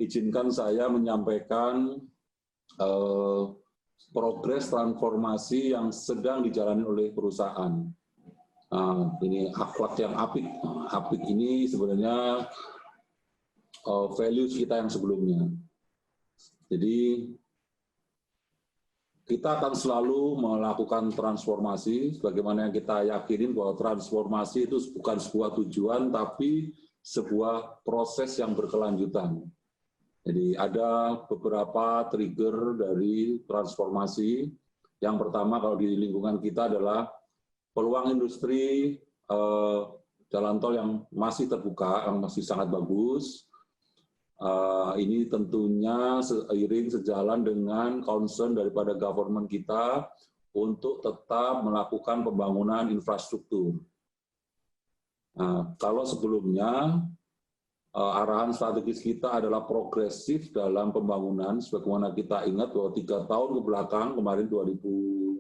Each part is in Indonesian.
izinkan saya menyampaikan progres transformasi yang sedang dijalani oleh perusahaan. Ini akhlak yang apik. Apik ini sebenarnya values kita yang sebelumnya. Jadi kita akan selalu melakukan transformasi, sebagaimana yang kita yakinin bahwa transformasi itu bukan sebuah tujuan, tapi sebuah proses yang berkelanjutan. Jadi ada beberapa trigger dari transformasi. Yang pertama kalau di lingkungan kita adalah peluang industri jalan tol yang masih terbuka, yang masih sangat bagus. Ini tentunya seiring sejalan dengan concern daripada government kita untuk tetap melakukan pembangunan infrastruktur. Kalau sebelumnya arahan strategis kita adalah progresif dalam pembangunan, sebagaimana kita ingat bahwa 3 tahun ke belakang, kemarin 2016,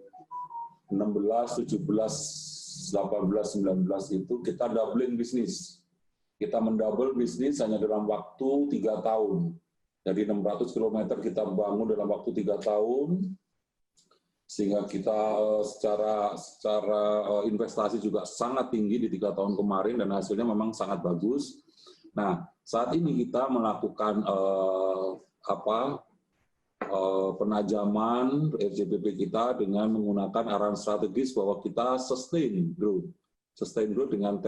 17, 18, 19 itu kita doubling bisnis. Kita mendouble bisnis hanya dalam waktu 3 tahun. Jadi 600 km kita bangun dalam waktu 3 tahun, sehingga kita secara investasi juga sangat tinggi di 3 tahun kemarin dan hasilnya memang sangat bagus. Nah, saat ini kita melakukan penajaman RJBP kita dengan menggunakan arahan strategis bahwa kita sustain growth dengan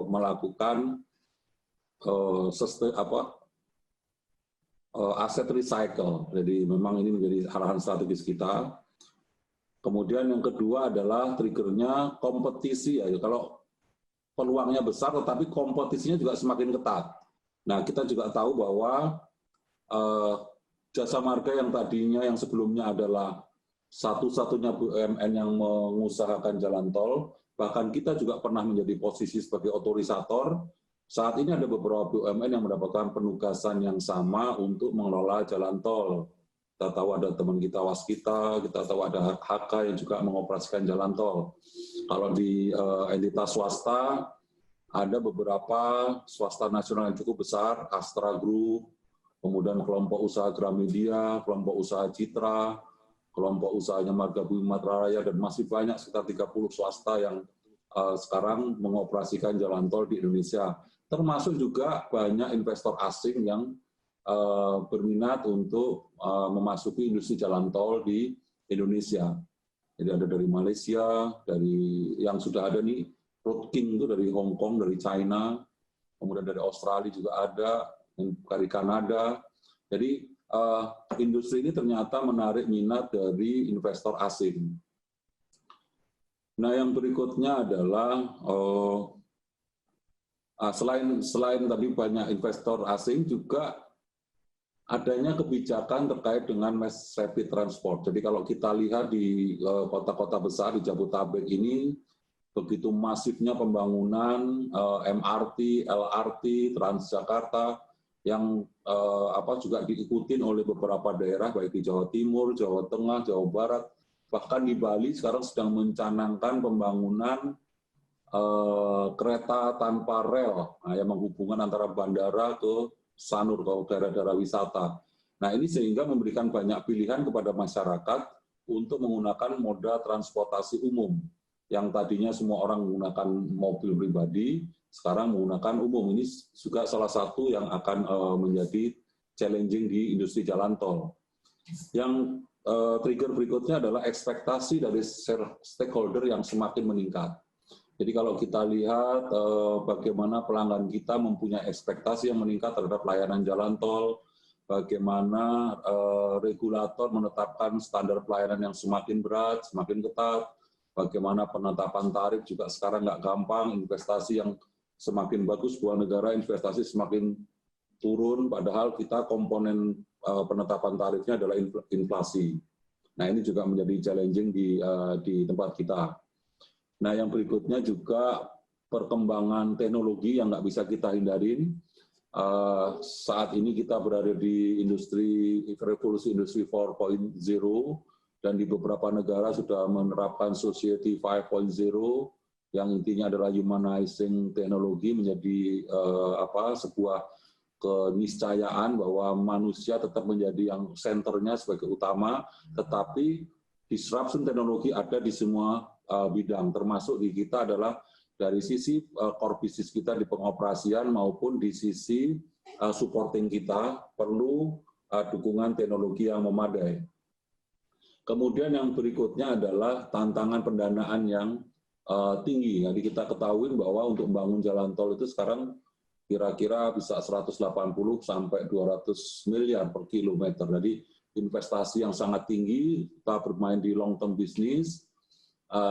melakukan aset recycle. Jadi memang ini menjadi arahan strategis kita. Kemudian yang kedua adalah triggernya kompetisi ya. Kalau peluangnya besar, tetapi kompetisinya juga semakin ketat. Nah, kita juga tahu bahwa Jasa Marga yang tadinya, yang sebelumnya adalah satu-satunya BUMN yang mengusahakan jalan tol, bahkan kita juga pernah menjadi posisi sebagai otorisator. Saat ini ada beberapa BUMN yang mendapatkan penugasan yang sama untuk mengelola jalan tol. Kita tahu ada teman kita Waskita, kita tahu ada HK yang juga mengoperasikan jalan tol. Kalau di entitas swasta, ada beberapa swasta nasional yang cukup besar, Astra Group, kemudian kelompok usaha Gramedia, kelompok usaha Citra, kelompok usahanya Marga Bumi Matra Raya, dan masih banyak sekitar 30 swasta yang sekarang mengoperasikan jalan tol di Indonesia. Termasuk juga banyak investor asing yang berminat untuk memasuki industri jalan tol di Indonesia. Jadi ada dari Malaysia, dari yang sudah ada nih, Road King itu dari Hong Kong, dari China, kemudian dari Australia juga ada, dari Kanada. Jadi industri ini ternyata menarik minat dari investor asing. Nah, yang berikutnya adalah selain tadi banyak investor asing, juga adanya kebijakan terkait dengan mass rapid transport. Jadi kalau kita lihat di kota-kota besar di Jabodetabek ini, begitu masifnya pembangunan MRT, LRT, Transjakarta yang juga diikuti oleh beberapa daerah baik di Jawa Timur, Jawa Tengah, Jawa Barat, bahkan di Bali sekarang sedang mencanangkan pembangunan kereta tanpa rel yang menghubungkan antara bandara ke Sanur, ke daerah-daerah wisata. Nah, ini sehingga memberikan banyak pilihan kepada masyarakat untuk menggunakan moda transportasi umum. Yang tadinya semua orang menggunakan mobil pribadi, sekarang menggunakan umum. Ini juga salah satu yang akan menjadi challenging di industri jalan tol. Yang trigger berikutnya adalah ekspektasi dari stakeholder yang semakin meningkat. Jadi kalau kita lihat bagaimana pelanggan kita mempunyai ekspektasi yang meningkat terhadap layanan jalan tol, bagaimana regulator menetapkan standar pelayanan yang semakin berat, semakin ketat, bagaimana penetapan tarif juga sekarang nggak gampang, investasi yang semakin bagus, sebuah negara investasi semakin turun, padahal kita komponen penetapan tarifnya adalah inflasi. Nah, ini juga menjadi challenging di tempat kita. Nah, yang berikutnya juga perkembangan teknologi yang nggak bisa kita hindarin. Saat ini kita berada di revolusi industri 4.0, dan di beberapa negara sudah menerapkan Society 5.0, yang intinya adalah humanizing teknologi menjadi sebuah keniscayaan bahwa manusia tetap menjadi yang senternya sebagai utama, tetapi disruption teknologi ada di semua bidang, termasuk di kita adalah dari sisi core business kita di pengoperasian maupun di sisi supporting kita perlu dukungan teknologi yang memadai. Kemudian yang berikutnya adalah tantangan pendanaan yang tinggi. Jadi kita ketahui bahwa untuk membangun jalan tol itu sekarang kira-kira bisa 180 sampai 200 miliar per kilometer. Jadi investasi yang sangat tinggi, kita bermain di long term business,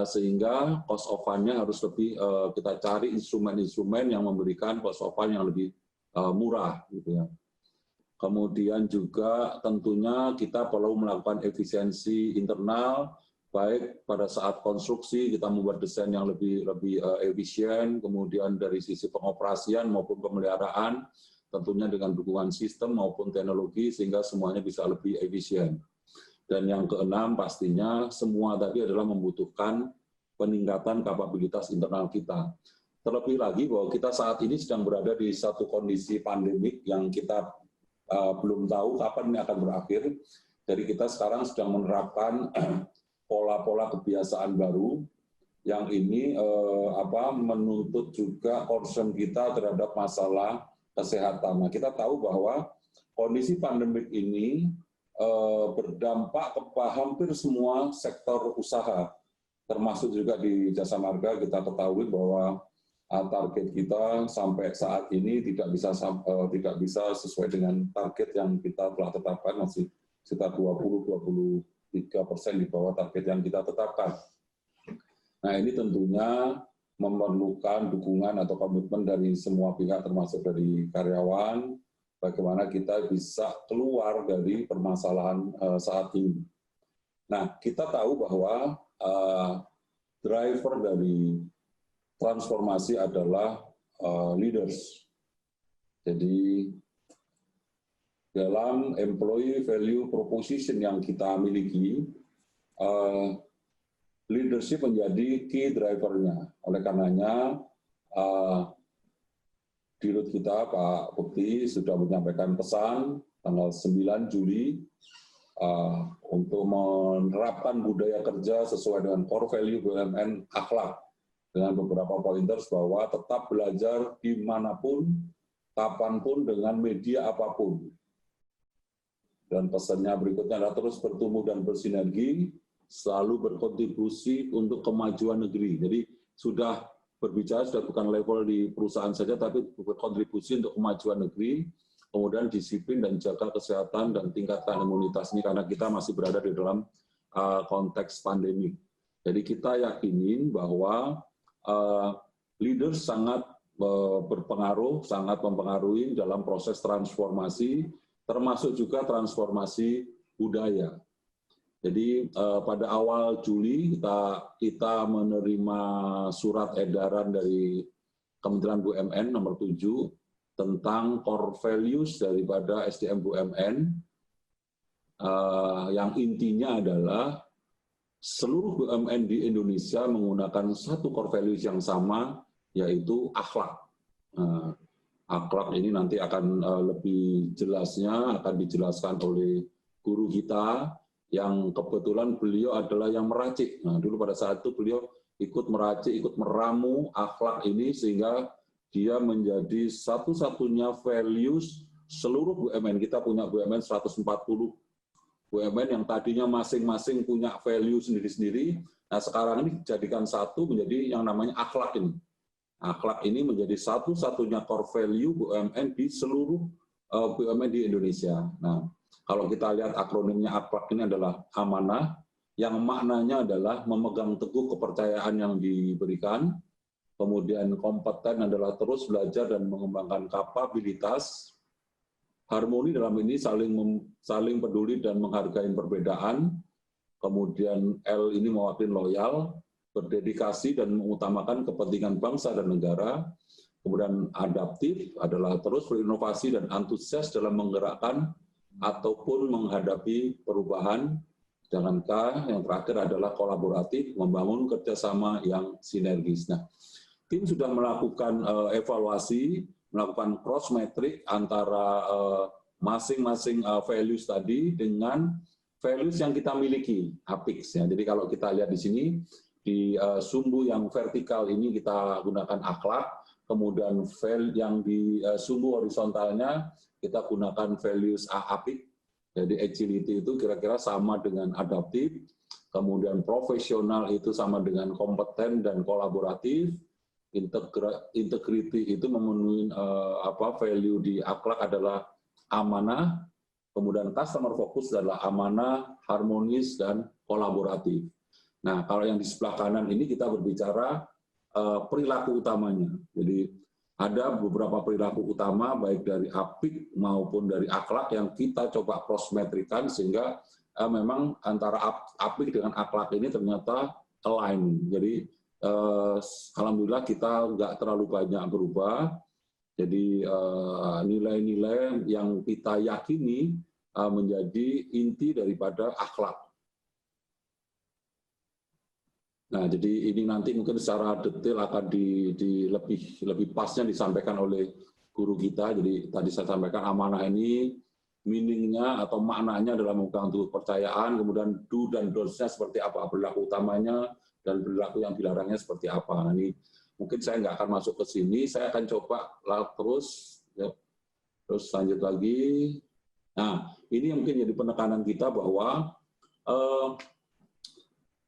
sehingga cost of fund-nya harus lebih kita cari instrumen-instrumen yang memberikan cost of fund yang lebih murah, gitu ya. Kemudian juga tentunya kita perlu melakukan efisiensi internal, baik pada saat konstruksi kita membuat desain yang lebih efisien, kemudian dari sisi pengoperasian maupun pemeliharaan, tentunya dengan dukungan sistem maupun teknologi sehingga semuanya bisa lebih efisien. Dan yang keenam pastinya semua tadi adalah membutuhkan peningkatan kapabilitas internal kita. Terlebih lagi bahwa kita saat ini sedang berada di satu kondisi pandemik yang kita belum tahu kapan ini akan berakhir. Jadi kita sekarang sedang menerapkan pola-pola kebiasaan baru yang ini menuntut juga concern kita terhadap masalah kesehatan. Nah, kita tahu bahwa kondisi pandemik ini berdampak kepada hampir semua sektor usaha, termasuk juga di Jasa Marga. Kita ketahui bahwa target kita sampai saat ini tidak bisa sesuai dengan target yang kita telah tetapkan, masih sekitar 20-23% di bawah target yang kita tetapkan. Nah, ini tentunya memerlukan dukungan atau komitmen dari semua pihak, termasuk dari karyawan, bagaimana kita bisa keluar dari permasalahan saat ini. Nah, kita tahu bahwa driver dari transformasi adalah leaders. Jadi dalam employee value proposition yang kita miliki, leadership menjadi key drivernya. Oleh karenanya, Dirut kita Pak Bukti sudah menyampaikan pesan tanggal 9 Juli untuk menerapkan budaya kerja sesuai dengan core value BUMN akhlak, dengan beberapa pointers bahwa tetap belajar dimanapun, kapanpun, dengan media apapun. Dan pesannya berikutnya adalah terus bertumbuh dan bersinergi, selalu berkontribusi untuk kemajuan negeri. Jadi sudah berbicara, sudah bukan level di perusahaan saja, tapi berkontribusi untuk kemajuan negeri, kemudian disiplin dan jaga kesehatan dan tingkatkan imunitas ini, karena kita masih berada di dalam konteks pandemi. Jadi kita yakinin bahwa leaders sangat berpengaruh, sangat mempengaruhi dalam proses transformasi, termasuk juga transformasi budaya. Jadi pada awal Juli kita menerima surat edaran dari Kementerian BUMN nomor 7 tentang core values daripada SDM BUMN, yang intinya adalah seluruh BUMN di Indonesia menggunakan satu core values yang sama, yaitu akhlak. Akhlak ini nanti akan lebih jelasnya akan dijelaskan oleh guru kita, yang kebetulan beliau adalah yang meracik. Nah, dulu pada saat itu beliau ikut meracik, ikut meramu akhlak ini, sehingga dia menjadi satu-satunya values seluruh BUMN. Kita punya BUMN 140 BUMN yang tadinya masing-masing punya value sendiri-sendiri. Nah, sekarang ini dijadikan satu menjadi yang namanya akhlak ini. Akhlak ini menjadi satu-satunya core value BUMN di seluruh BUMN di Indonesia. Nah, kalau kita lihat akronimnya akhlak ini adalah amanah, yang maknanya adalah memegang teguh kepercayaan yang diberikan, kemudian kompeten adalah terus belajar dan mengembangkan kapabilitas, harmoni dalam ini saling peduli dan menghargai perbedaan, kemudian L ini mewakili loyal, berdedikasi dan mengutamakan kepentingan bangsa dan negara, kemudian adaptif adalah terus berinovasi dan antusias dalam menggerakkan ataupun menghadapi perubahan, dengan K yang terakhir adalah kolaboratif, membangun kerjasama yang sinergis. Nah, tim sudah melakukan evaluasi melakukan cross metric antara masing-masing values tadi dengan values yang kita miliki, APIX. Ya. Jadi kalau kita lihat di sini, di sumbu yang vertikal ini kita gunakan akhlak, kemudian yang di sumbu horizontalnya kita gunakan values APIX. Jadi agility itu kira-kira sama dengan adaptif, kemudian profesional itu sama dengan kompeten dan kolaboratif, integrity itu memenuhi value di akhlak adalah amanah, kemudian customer focus adalah amanah, harmonis, dan kolaboratif. Nah, kalau yang di sebelah kanan ini kita berbicara perilaku utamanya. Jadi ada beberapa perilaku utama baik dari APIK maupun dari akhlak yang kita coba cross-metrikan sehingga memang antara APIK dengan akhlak ini ternyata align. Jadi alhamdulillah kita nggak terlalu banyak berubah. Jadi nilai-nilai yang kita yakini menjadi inti daripada akhlak. Nah, jadi ini nanti mungkin secara detail akan lebih pasnya disampaikan oleh guru kita. Jadi tadi saya sampaikan amanah ini meaning-nya atau maknanya adalah memegang teguh kepercayaan, kemudian do dan don'ts-nya seperti apa, perilaku utamanya dan perilaku yang dilarangnya seperti apa. Nah, ini mungkin saya nggak akan masuk ke sini, saya akan coba terus lanjut lagi. Nah, ini mungkin jadi penekanan kita bahwa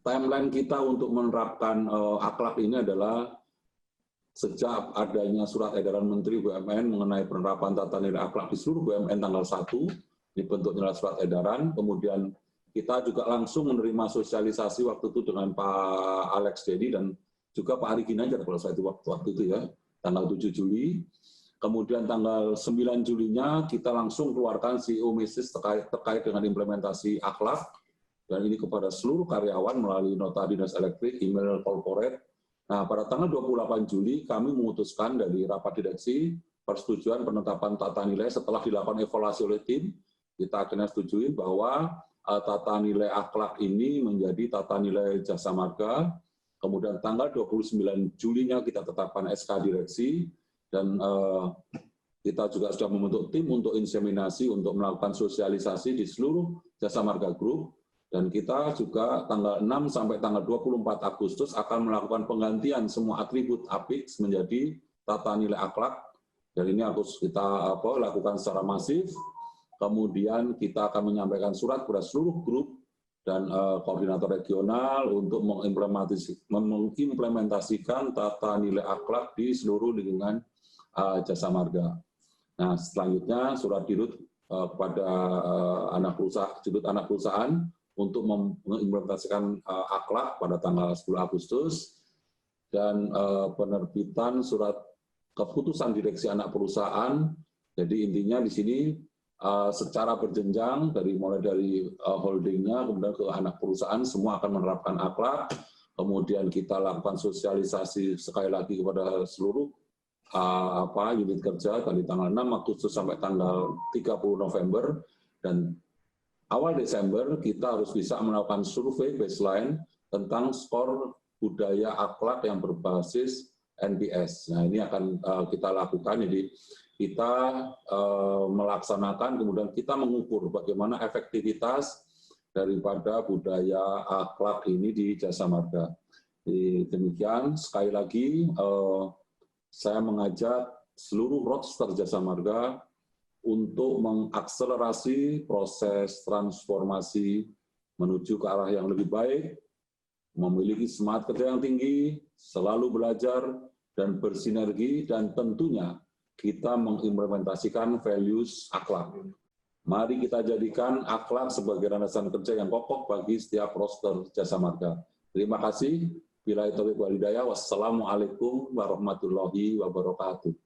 timeline kita untuk menerapkan akhlak ini adalah sejak adanya surat edaran Menteri BUMN mengenai penerapan tata nilai akhlak di seluruh BUMN tanggal 1, dibentuk dalam surat edaran, kemudian kita juga langsung menerima sosialisasi waktu itu dengan Pak Alex Dedi dan juga Pak Ari Ginanjar kalau saya itu waktu itu ya, tanggal 7 Juli. Kemudian tanggal 9 Julinya kita langsung keluarkan CEO message terkait dengan implementasi akhlak, dan ini kepada seluruh karyawan melalui nota dinas elektrik, email corporate. Nah, pada tanggal 28 Juli kami memutuskan dari rapat direksi persetujuan penetapan tata nilai setelah dilakukan evaluasi oleh tim, kita akhirnya setujuin bahwa tata nilai akhlak ini menjadi tata nilai jasa marga. Kemudian tanggal 29 Julinya kita tetapkan SK direksi, dan kita juga sudah membentuk tim untuk inseminasi untuk melakukan sosialisasi di seluruh jasa marga group. Dan kita juga tanggal 6 sampai tanggal 24 Agustus akan melakukan penggantian semua atribut APIX menjadi tata nilai akhlak. Dan ini harus kita lakukan secara masif. Kemudian kita akan menyampaikan surat kepada seluruh grup dan koordinator regional untuk mengimplementasikan tata nilai akhlak di seluruh lingkungan jasa marga. Nah, selanjutnya surat dirut kepada anak perusahaan untuk mengimplementasikan akhlak pada tanggal 10 Agustus, dan penerbitan surat keputusan direksi anak perusahaan. Jadi intinya di sini secara berjenjang mulai dari holdingnya kemudian ke anak perusahaan semua akan menerapkan akhlak. Kemudian kita lakukan sosialisasi sekali lagi kepada seluruh unit kerja dari tanggal 6 Agustus sampai tanggal 30 November, dan awal Desember kita harus bisa melakukan survei baseline tentang skor budaya akhlak yang berbasis NPS. Nah, ini akan kita lakukan. Jadi kita melaksanakan, kemudian kita mengukur bagaimana efektivitas daripada budaya akhlak ini di jasa marga. Jadi, demikian sekali lagi saya mengajak seluruh roadster jasa marga untuk mengakselerasi proses transformasi menuju ke arah yang lebih baik, memiliki semangat kerja yang tinggi, selalu belajar dan bersinergi, dan tentunya kita mengimplementasikan values akhlak. Mari kita jadikan akhlak sebagai landasan kerja yang kokoh bagi setiap roster jasa marga. Terima kasih. Billahi taufiq wal hidayah. Wassalamualaikum warahmatullahi wabarakatuh.